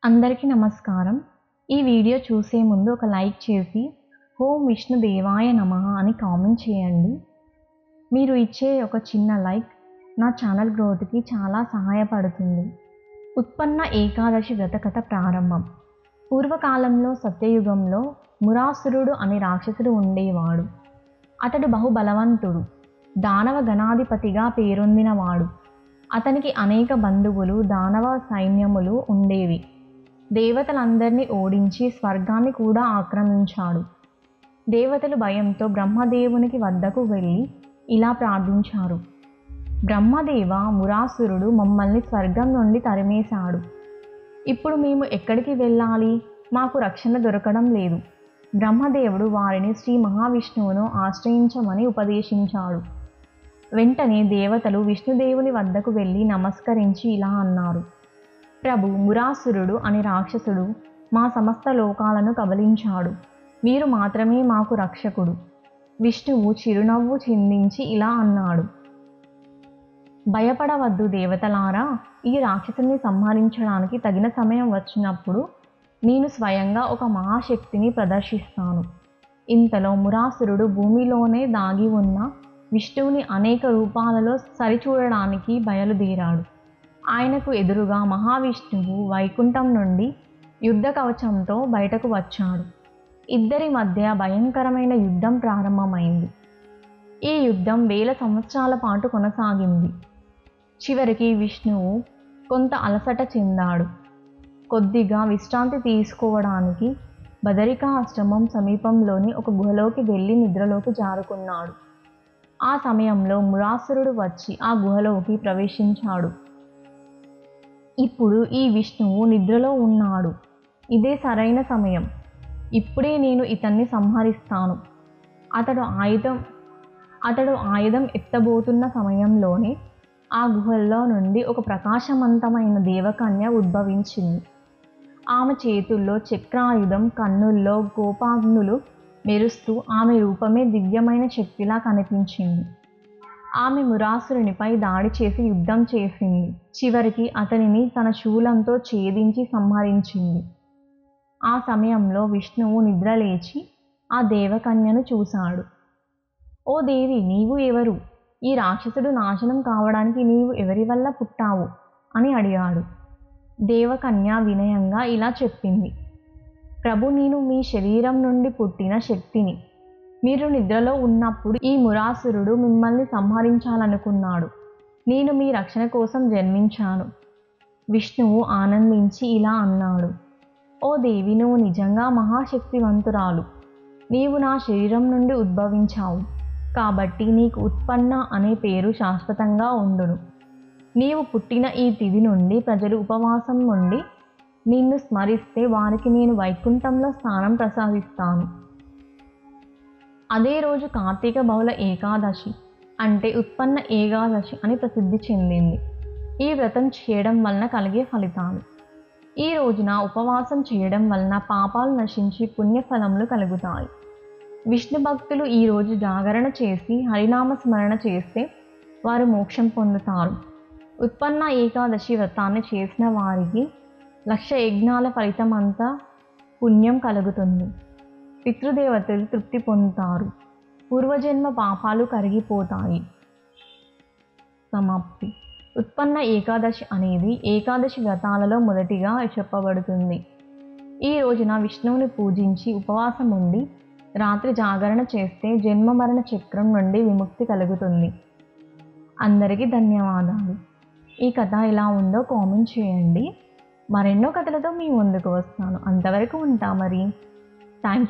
అందరికీ నమస్కారం. ఈ వీడియో చూసే ముందు ఒక లైక్ చేసి ఓం విష్ణుదేవాయ నమః అని కామెంట్ చేయండి. మీరు ఇచ్చే ఒక చిన్న లైక్ నా ఛానల్ గ్రోత్కి చాలా సహాయపడుతుంది. ఉత్పన్న ఏకాదశి వ్రతకథ ప్రారంభం. పూర్వకాలంలో సత్యయుగంలో మురాసురుడు అనే రాక్షసుడు ఉండేవాడు. అతడు బహుబలవంతుడు, దానవ గణాధిపతిగా పేరొందినవాడు. అతనికి అనేక బంధువులు, దానవ సైన్యములు ఉండేవి. దేవతలందరినీ ఓడించి స్వర్గాన్ని కూడా ఆక్రమించాడు. దేవతలు భయంతో బ్రహ్మదేవునికి వద్దకు వెళ్ళి ఇలా ప్రార్థించారు: బ్రహ్మదేవ, మురాసురుడు మమ్మల్ని స్వర్గం నుండి తరిమేశాడు. ఇప్పుడు మేము ఎక్కడికి వెళ్ళాలి? మాకు రక్షణ దొరకడం లేదు. బ్రహ్మదేవుడు వారిని శ్రీ మహావిష్ణువును ఆశ్రయించమని ఉపదేశించాడు. వెంటనే దేవతలు విష్ణుదేవుని వద్దకు వెళ్ళి నమస్కరించి ఇలా అన్నారు: ప్రభు, మురాసురుడు అనే రాక్షసుడు మా సమస్త లోకాలను కబలించాడు. మీరు మాత్రమే మాకు రక్షకుడు. విష్ణువు చిరునవ్వు చిందించి ఇలా అన్నాడు: భయపడవద్దు దేవతలారా, ఈ రాక్షసుని సంహరించడానికి తగిన సమయం వచ్చినప్పుడు నేను స్వయంగా ఒక మహాశక్తిని ప్రదర్శిస్తాను. ఇంతలో మురాసురుడు భూమిలోనే దాగి ఉన్న విష్ణువుని అనేక రూపాలలో సరిచూడడానికి బయలుదేరాడు. ఆయనకు ఎదురుగా మహావిష్ణువు వైకుంఠం నుండి యుద్ధ కవచంతో బయటకు వచ్చాడు. ఇద్దరి మధ్య భయంకరమైన యుద్ధం ప్రారంభమైంది. ఈ యుద్ధం వేల సంవత్సరాల పాటు కొనసాగింది. చివరికి విష్ణువు కొంత అలసట చెందాడు. కొద్దిగా విశ్రాంతి తీసుకోవడానికి బదరికాశ్రమం సమీపంలోని ఒక గుహలోకి వెళ్ళి నిద్రలోకి జారుకున్నాడు. ఆ సమయంలో మురాసురుడు వచ్చి ఆ గుహలోకి ప్రవేశించాడు. ఇప్పుడు ఈ విష్ణువు నిద్రలో ఉన్నాడు. ఇదే సరైన సమయం. ఇప్పుడే నేను ఇతన్ని సంహరిస్తాను. అతడు ఆయుధం ఎత్తబోతున్న సమయంలోనే ఆ గుహల్లో నుండి ఒక ప్రకాశవంతమైన దేవకన్య ఉద్భవించింది. ఆమె చేతుల్లో చక్రాయుధం, కన్నుల్లో గోపాగ్నులు మెరుస్తూ ఆమె రూపమే దివ్యమైన శక్తిలా కనిపించింది. ఆమె మురాసురునిపై దాడి చేసి యుద్ధం చేసింది. చివరికి అతనిని తన శూలంతో ఛేదించి సంహరించింది. ఆ సమయంలో విష్ణువు నిద్రలేచి ఆ దేవకన్యను చూశాడు. ఓ దేవి, నీవు ఎవరు? ఈ రాక్షసుడు నాశనం కావడానికి నీవు ఎవరి వల్ల పుట్టావు అని అడిగాడు. దేవకన్య వినయంగా ఇలా చెప్పింది: ప్రభు, నేను మీ శరీరం నుండి పుట్టిన శక్తిని. మీరు నిద్రలో ఉన్నప్పుడు ఈ మురాసురుడు మిమ్మల్ని సంహరించాలనుకున్నాడు. నేను మీ రక్షణ కోసం జన్మించాను. విష్ణువు ఆనందించి ఇలా అన్నాడు: ఓ దేవి, నువ్వు నిజంగా మహాశక్తివంతురాలు. నీవు నా శరీరం నుండి ఉద్భవించావు కాబట్టి నీకు ఉత్పన్న అనే పేరు శాశ్వతంగా ఉండును. నీవు పుట్టిన ఈ తిథి నుండి ప్రజలు ఉపవాసం నుండి నిన్ను స్మరిస్తే వారికి నేను వైకుంఠంలో స్థానం ప్రసాదిస్తాను. అదే రోజు కార్తీక బహుళ ఏకాదశి అంటే ఉత్పన్న ఏకాదశి అని ప్రసిద్ధి చెందింది. ఈ వ్రతం చేయడం వలన కలిగే ఫలితాలు: ఈ రోజున ఉపవాసం చేయడం వలన పాపాలు నశించి పుణ్యఫలములు కలుగుతాయి. విష్ణు భక్తులు ఈరోజు జాగరణ చేసి హరినామ స్మరణ చేస్తే వారు మోక్షం పొందుతారు. ఉత్పన్న ఏకాదశి వ్రతాన్ని చేసిన వారికి 1,00,000 యజ్ఞాల ఫలితమంతా పుణ్యం కలుగుతుంది. పితృదేవతలు తృప్తి పొందుతారు. పూర్వజన్మ పాపాలు కరిగిపోతాయి. సమాప్తి. ఉత్పన్న ఏకాదశి అనేది ఏకాదశి వ్రతాలలో మొదటిగా చెప్పబడుతుంది. ఈ రోజున విష్ణువుని పూజించి ఉపవాసం ఉండి రాత్రి జాగరణ చేస్తే జన్మ మరణ చక్రం నుండి విముక్తి కలుగుతుంది. అందరికీ ధన్యవాదాలు. ఈ కథ ఎలా ఉందో కామెంట్ చేయండి. మరెన్నో కథలతో మీ ముందుకు వస్తాను. అంతవరకు ఉంటా మరి. Thank you.